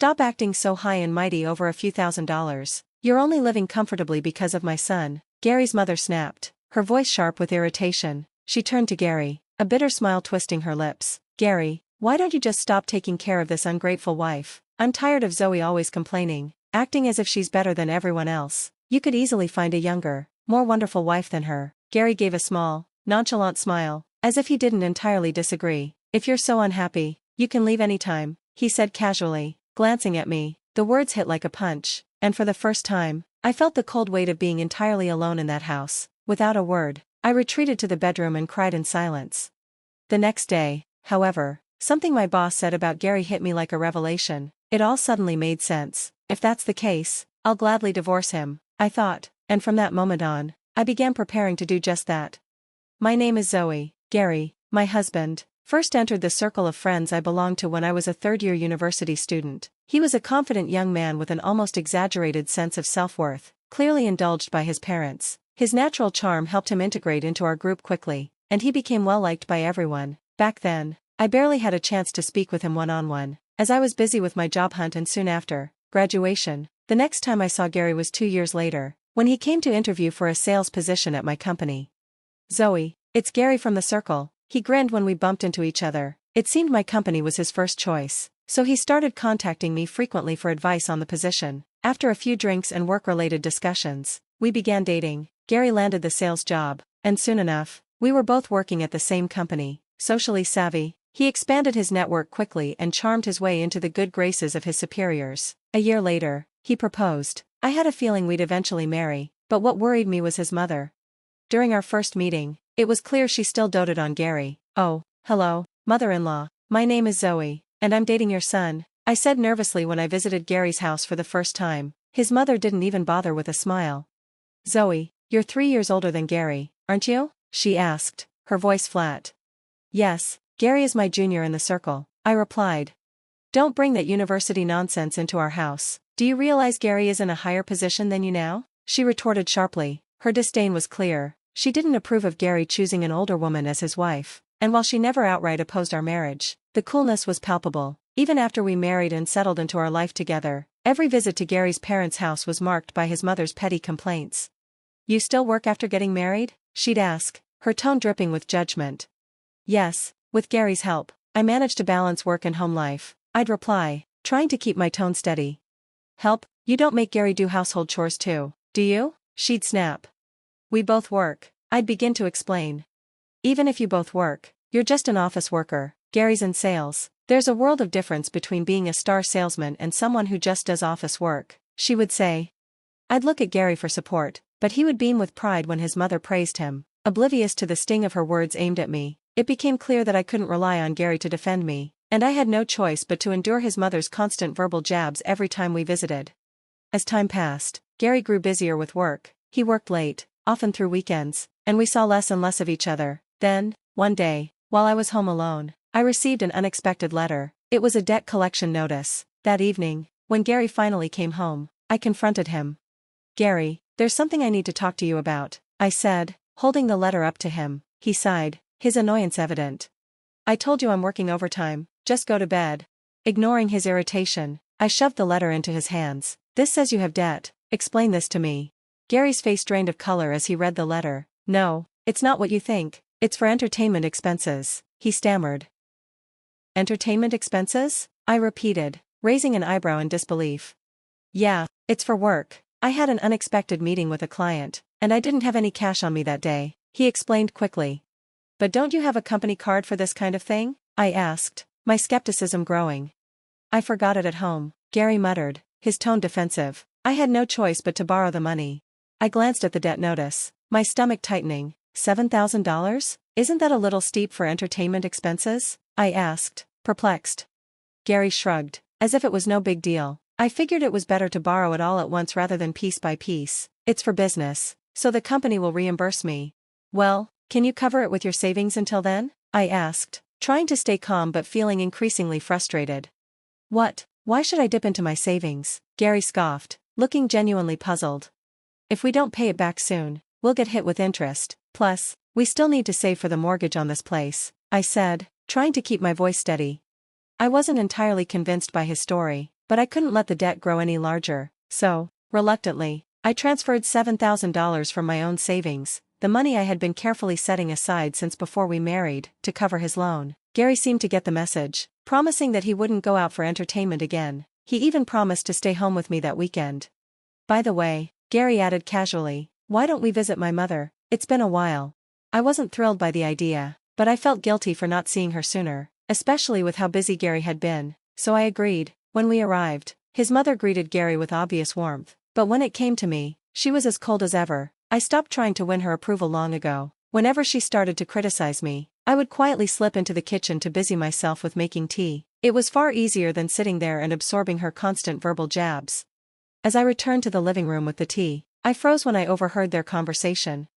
Stop acting so high and mighty over a few $1,000s. You're only living comfortably because of my son. Gary's mother snapped, her voice sharp with irritation. She turned to Gary, a bitter smile twisting her lips. Gary, why don't you just stop taking care of this ungrateful wife? I'm tired of Zoe always complaining, acting as if she's better than everyone else. You could easily find a younger, more wonderful wife than her. Gary gave a small, nonchalant smile, as if he didn't entirely disagree. If you're so unhappy, you can leave anytime, he said casually, glancing at me. The words hit like a punch, and for the first time, I felt the cold weight of being entirely alone in that house. Without a word, I retreated to the bedroom and cried in silence. The next day, however, something my boss said about Gary hit me like a revelation. It all suddenly made sense. If that's the case, I'll gladly divorce him, I thought, and from that moment on, I began preparing to do just that. My name is Zoe. Gary, my husband, first entered the circle of friends I belonged to when I was a third-year university student. He was a confident young man with an almost exaggerated sense of self-worth, clearly indulged by his parents. His natural charm helped him integrate into our group quickly, and he became well-liked by everyone. Back then, I barely had a chance to speak with him one-on-one, as I was busy with my job hunt and soon after graduation. The next time I saw Gary was 2 years later, when he came to interview for a sales position at my company. Zoe, it's Gary from the circle. He grinned when we bumped into each other. It seemed my company was his first choice, so he started contacting me frequently for advice on the position. After a few drinks and work-related discussions, we began dating. Gary landed the sales job, and soon enough, we were both working at the same company. Socially savvy, he expanded his network quickly and charmed his way into the good graces of his superiors. A year later, he proposed. I had a feeling we'd eventually marry, but what worried me was his mother. During our first meeting, it was clear she still doted on Gary. "Oh, hello, mother-in-law. My name is Zoe, and I'm dating your son," I said nervously when I visited Gary's house for the first time. His mother didn't even bother with a smile. "Zoe, you're 3 years older than Gary, aren't you?" she asked, her voice flat. "Yes, Gary is my junior in the circle," I replied. "Don't bring that university nonsense into our house. Do you realize Gary is in a higher position than you now?" she retorted sharply. Her disdain was clear. She didn't approve of Gary choosing an older woman as his wife, and while she never outright opposed our marriage, the coolness was palpable. Even after we married and settled into our life together, every visit to Gary's parents' house was marked by his mother's petty complaints. "You still work after getting married?" she'd ask, her tone dripping with judgment. "Yes, with Gary's help, I managed to balance work and home life," I'd reply, trying to keep my tone steady. "Help? You don't make Gary do household chores too, do you?" she'd snap. "We both work," I'd begin to explain. "Even if you both work, you're just an office worker. Gary's in sales. There's a world of difference between being a star salesman and someone who just does office work," she would say. I'd look at Gary for support, but he would beam with pride when his mother praised him. Oblivious to the sting of her words aimed at me, it became clear that I couldn't rely on Gary to defend me, and I had no choice but to endure his mother's constant verbal jabs every time we visited. As time passed, Gary grew busier with work. He worked late, often through weekends, and we saw less and less of each other. Then, one day, while I was home alone, I received an unexpected letter. It was a debt collection notice. That evening, when Gary finally came home, I confronted him. "Gary, there's something I need to talk to you about," I said, holding the letter up to him. He sighed, his annoyance evident. "I told you I'm working overtime, just go to bed." Ignoring his irritation, I shoved the letter into his hands. "This says you have debt. Explain this to me." Gary's face drained of color as he read the letter. "No, it's not what you think. It's for entertainment expenses," he stammered. "Entertainment expenses?" I repeated, raising an eyebrow in disbelief. "Yeah, it's for work. I had an unexpected meeting with a client, and I didn't have any cash on me that day," he explained quickly. "But don't you have a company card for this kind of thing?" I asked, my skepticism growing. "I forgot it at home," Gary muttered, his tone defensive. I had no choice but to borrow the money. I glanced at the debt notice, my stomach tightening. $7,000? Isn't that a little steep for entertainment expenses? I asked, perplexed. Gary shrugged, as if it was no big deal. I figured it was better to borrow it all at once rather than piece by piece. "It's for business, so the company will reimburse me." "Well, can you cover it with your savings until then?" I asked, trying to stay calm but feeling increasingly frustrated. "What? Why should I dip into my savings?" Gary scoffed, looking genuinely puzzled. "If we don't pay it back soon, we'll get hit with interest. Plus, we still need to save for the mortgage on this place," I said, trying to keep my voice steady. I wasn't entirely convinced by his story, But I couldn't let the debt grow any larger, so, reluctantly, I transferred $7,000 from my own savings, the money I had been carefully setting aside since before we married, to cover his loan. Gary seemed to get the message, promising that he wouldn't go out for entertainment again. He even promised to stay home with me that weekend. By the way, Gary added casually, why don't we visit my mother? It's been a while. I wasn't thrilled by the idea, but I felt guilty for not seeing her sooner, especially with how busy Gary had been, so I agreed. When we arrived, his mother greeted Gary with obvious warmth, but when it came to me, she was as cold as ever. I stopped trying to win her approval long ago. Whenever she started to criticize me, I would quietly slip into the kitchen to busy myself with making tea. It was far easier than sitting there and absorbing her constant verbal jabs. As I returned to the living room with the tea, I froze when I overheard their conversation.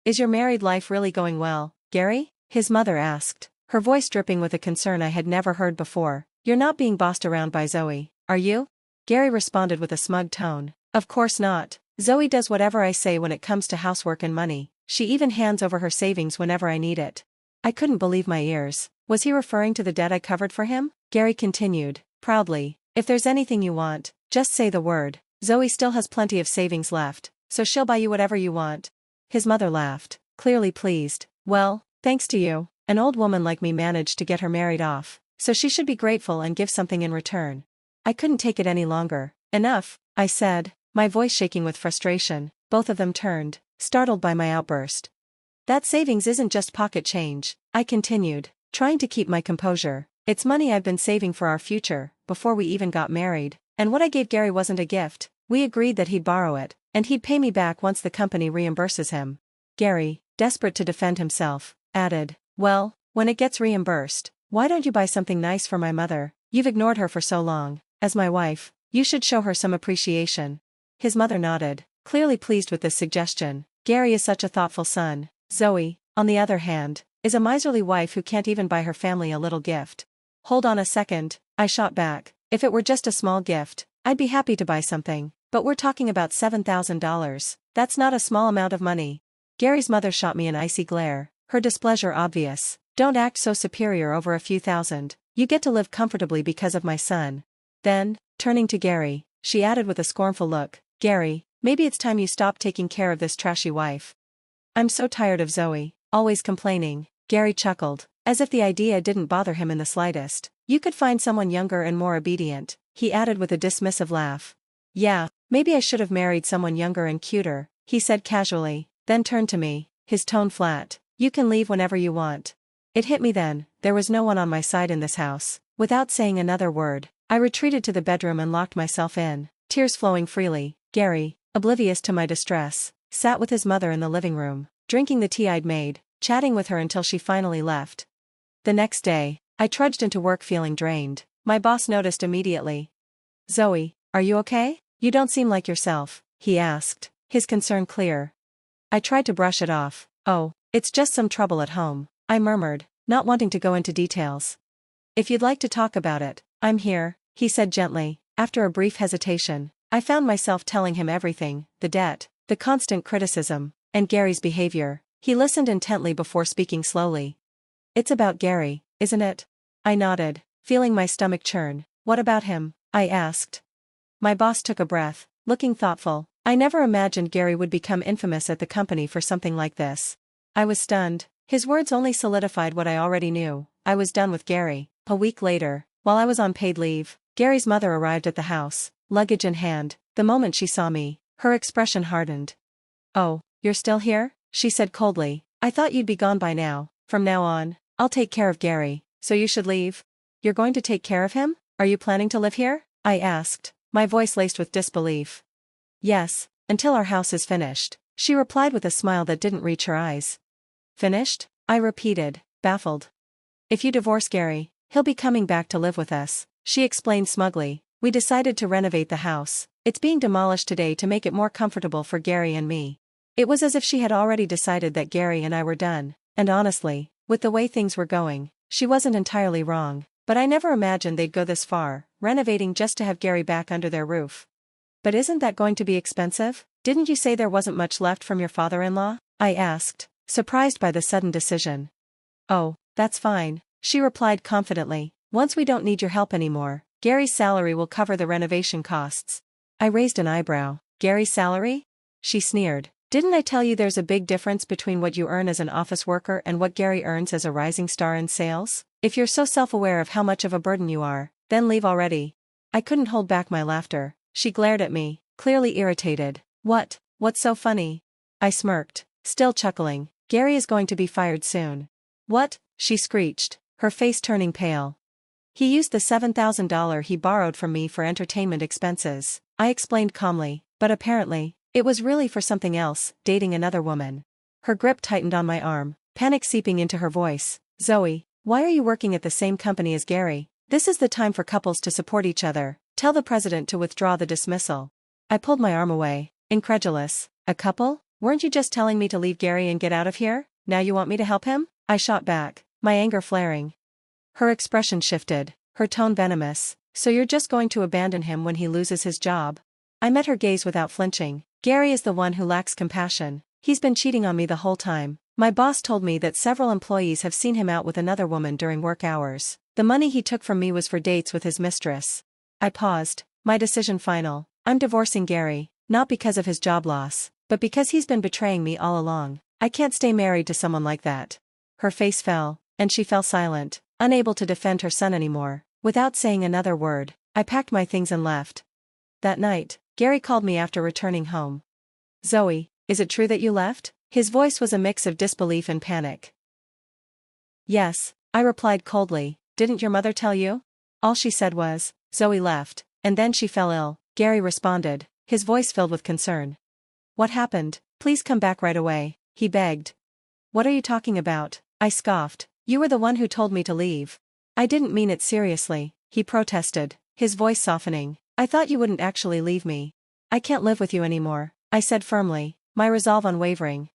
Is your married life really going well, Gary? His mother asked, her voice dripping with a concern I had never heard before. You're not being bossed around by Zoe, are you? Gary responded with a smug tone. Of course not. Zoe does whatever I say when it comes to housework and money. She even hands over her savings whenever I need it. I couldn't believe my ears. Was he referring to the debt I covered for him? Gary continued, proudly. If there's anything you want, just say the word. Zoe still has plenty of savings left, so she'll buy you whatever you want. His mother laughed, clearly pleased. Well, thanks to you, an old woman like me managed to get her married off, so she should be grateful and give something in return. I couldn't take it any longer. Enough, I said, my voice shaking with frustration. Both of them turned, startled by my outburst. That savings isn't just pocket change, I continued, trying to keep my composure. It's money I've been saving for our future, before we even got married, and what I gave Gary wasn't a gift. We agreed that he'd borrow it, and he'd pay me back once the company reimburses him. Gary, desperate to defend himself, added, well, when it gets reimbursed, why don't you buy something nice for my mother? You've ignored her for so long. As my wife, you should show her some appreciation. His mother nodded, clearly pleased with this suggestion. Gary is such a thoughtful son. Zoe, on the other hand, is a miserly wife who can't even buy her family a little gift. Hold on a second, I shot back. If it were just a small gift, I'd be happy to buy something, but we're talking about $7,000. That's not a small amount of money. Gary's mother shot me an icy glare, her displeasure obvious. Don't act so superior over a few thousand. You get to live comfortably because of my son. Then, turning to Gary, she added with a scornful look, Gary, maybe it's time you stopped taking care of this trashy wife. I'm so tired of Zoe, always complaining. Gary chuckled, as if the idea didn't bother him in the slightest. You could find someone younger and more obedient, he added with a dismissive laugh. Yeah, maybe I should have married someone younger and cuter, he said casually, then turned to me, his tone flat. You can leave whenever you want. It hit me then, there was no one on my side in this house. Without saying another word, I retreated to the bedroom and locked myself in, tears flowing freely. Gary, oblivious to my distress, sat with his mother in the living room, drinking the tea I'd made, chatting with her until she finally left. The next day, I trudged into work feeling drained. My boss noticed immediately. Zoe, are you okay? You don't seem like yourself, he asked, his concern clear. I tried to brush it off. Oh, it's just some trouble at home, I murmured, not wanting to go into details. If you'd like to talk about it, I'm here, he said gently. After a brief hesitation, I found myself telling him everything, the debt, the constant criticism, and Gary's behavior. He listened intently before speaking slowly. It's about Gary, isn't it? I nodded, feeling my stomach churn. What about him? I asked. My boss took a breath, looking thoughtful. I never imagined Gary would become infamous at the company for something like this. I was stunned. His words only solidified what I already knew. I was done with Gary. A week later, while I was on paid leave, Gary's mother arrived at the house, luggage in hand. The moment she saw me, her expression hardened. Oh, you're still here? She said coldly. I thought you'd be gone by now. From now on, I'll take care of Gary, so you should leave. You're going to take care of him? Are you planning to live here? I asked, my voice laced with disbelief. Yes, until our house is finished, she replied with a smile that didn't reach her eyes. Finished? I repeated, baffled. If you divorce Gary, he'll be coming back to live with us, she explained smugly. We decided to renovate the house. It's being demolished today to make it more comfortable for Gary and me. It was as if she had already decided that Gary and I were done, and honestly, with the way things were going, she wasn't entirely wrong. But I never imagined they'd go this far, renovating just to have Gary back under their roof. But isn't that going to be expensive? Didn't you say there wasn't much left from your father-in-law? I asked, surprised by the sudden decision. Oh, that's fine, she replied confidently. Once we don't need your help anymore, Gary's salary will cover the renovation costs. I raised an eyebrow. Gary's salary? She sneered. Didn't I tell you there's a big difference between what you earn as an office worker and what Gary earns as a rising star in sales? If you're so self-aware of how much of a burden you are, then leave already. I couldn't hold back my laughter. She glared at me, clearly irritated. What's so funny? I smirked, still chuckling. Gary is going to be fired soon. What? She screeched, her face turning pale. He used the $7,000 he borrowed from me for entertainment expenses. I explained calmly, but apparently, it was really for something else, dating another woman. Her grip tightened on my arm, panic seeping into her voice. Zoe, why are you working at the same company as Gary? This is the time for couples to support each other. Tell the president to withdraw the dismissal. I pulled my arm away, incredulous. A couple? Weren't you just telling me to leave Gary and get out of here? Now you want me to help him? I shot back, my anger flaring. Her expression shifted, her tone venomous. So you're just going to abandon him when he loses his job? I met her gaze without flinching. Gary is the one who lacks compassion. He's been cheating on me the whole time. My boss told me that several employees have seen him out with another woman during work hours. The money he took from me was for dates with his mistress. I paused, my decision final. I'm divorcing Gary, not because of his job loss, but because he's been betraying me all along. I can't stay married to someone like that. Her face fell, and she fell silent, unable to defend her son anymore. Without saying another word, I packed my things and left. That night, Gary called me after returning home. Zoe, is it true that you left? His voice was a mix of disbelief and panic. Yes, I replied coldly. Didn't your mother tell you? All she said was, Zoe left, and then she fell ill. Gary responded, his voice filled with concern. What happened? Please come back right away, he begged. What are you talking about? I scoffed. You were the one who told me to leave. I didn't mean it seriously, he protested, his voice softening. I thought you wouldn't actually leave me. I can't live with you anymore, I said firmly, my resolve unwavering.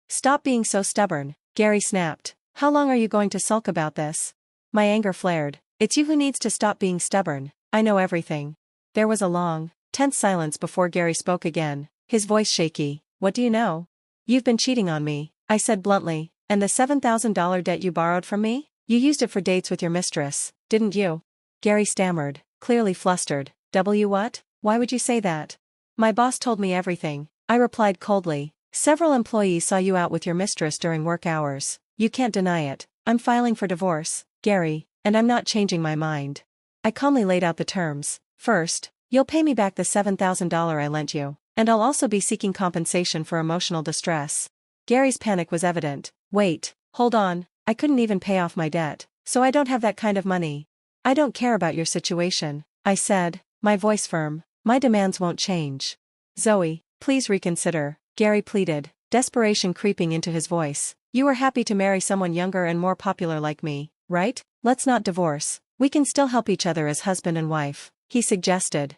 Stop being so stubborn, Gary snapped. How long are you going to sulk about this? My anger flared. It's you who needs to stop being stubborn. I know everything. There was a long, tense silence before Gary spoke again, his voice shaky. What do you know? You've been cheating on me, I said bluntly. And the $7,000 debt you borrowed from me? You used it for dates with your mistress, didn't you? Gary stammered, clearly flustered. What? Why would you say that? My boss told me everything, I replied coldly. Several employees saw you out with your mistress during work hours. You can't deny it. I'm filing for divorce, Gary, and I'm not changing my mind. I calmly laid out the terms. First, you'll pay me back the $7,000 I lent you, and I'll also be seeking compensation for emotional distress. Gary's panic was evident. Wait, hold on, I couldn't even pay off my debt, so I don't have that kind of money. I don't care about your situation, I said, my voice firm. My demands won't change. Zoe, please reconsider, Gary pleaded, desperation creeping into his voice. You are happy to marry someone younger and more popular like me, right? Let's not divorce. We can still help each other as husband and wife, he suggested.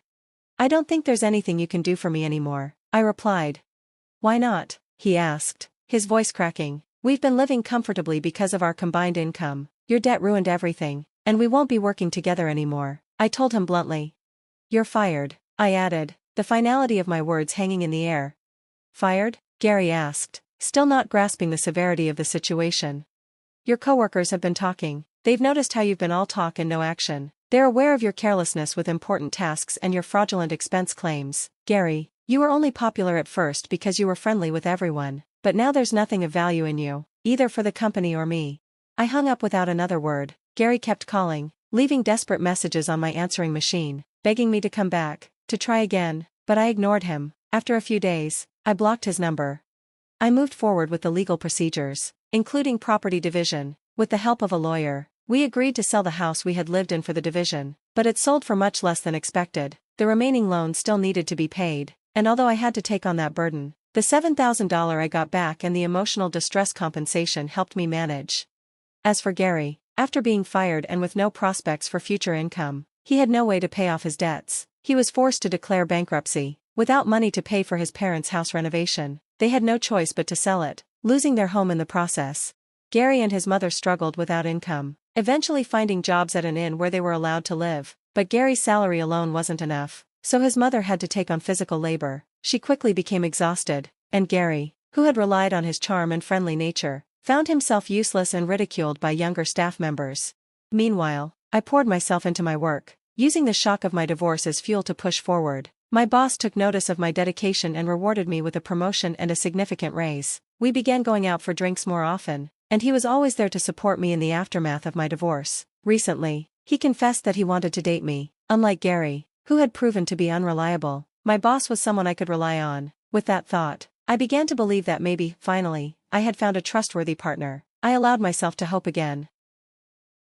I don't think there's anything you can do for me anymore, I replied. Why not? He asked, his voice cracking. We've been living comfortably because of our combined income. Your debt ruined everything, and we won't be working together anymore, I told him bluntly. You're fired, I added, the finality of my words hanging in the air. Fired? Gary asked, still not grasping the severity of the situation. Your coworkers have been talking. They've noticed how you've been all talk and no action. They're aware of your carelessness with important tasks and your fraudulent expense claims. Gary, you were only popular at first because you were friendly with everyone, but now there's nothing of value in you, either for the company or me. I hung up without another word. Gary kept calling, leaving desperate messages on my answering machine, begging me to come back, to try again, but I ignored him. After a few days, I blocked his number. I moved forward with the legal procedures, including property division. With the help of a lawyer, we agreed to sell the house we had lived in for the division, but it sold for much less than expected. The remaining loan still needed to be paid, and although I had to take on that burden, the $7,000 I got back and the emotional distress compensation helped me manage. As for Gary, after being fired and with no prospects for future income, he had no way to pay off his debts. He was forced to declare bankruptcy. Without money to pay for his parents' house renovation, they had no choice but to sell it, losing their home in the process. Gary and his mother struggled without income, eventually finding jobs at an inn where they were allowed to live, but Gary's salary alone wasn't enough, so his mother had to take on physical labor. She quickly became exhausted, and Gary, who had relied on his charm and friendly nature, found himself useless and ridiculed by younger staff members. Meanwhile, I poured myself into my work. using the shock of my divorce as fuel to push forward. My boss took notice of my dedication and rewarded me with a promotion and a significant raise. We began going out for drinks more often, and he was always there to support me in the aftermath of my divorce. Recently, he confessed that he wanted to date me. Unlike Gary, who had proven to be unreliable, my boss was someone I could rely on. With that thought, I began to believe that maybe, finally, I had found a trustworthy partner. I allowed myself to hope again.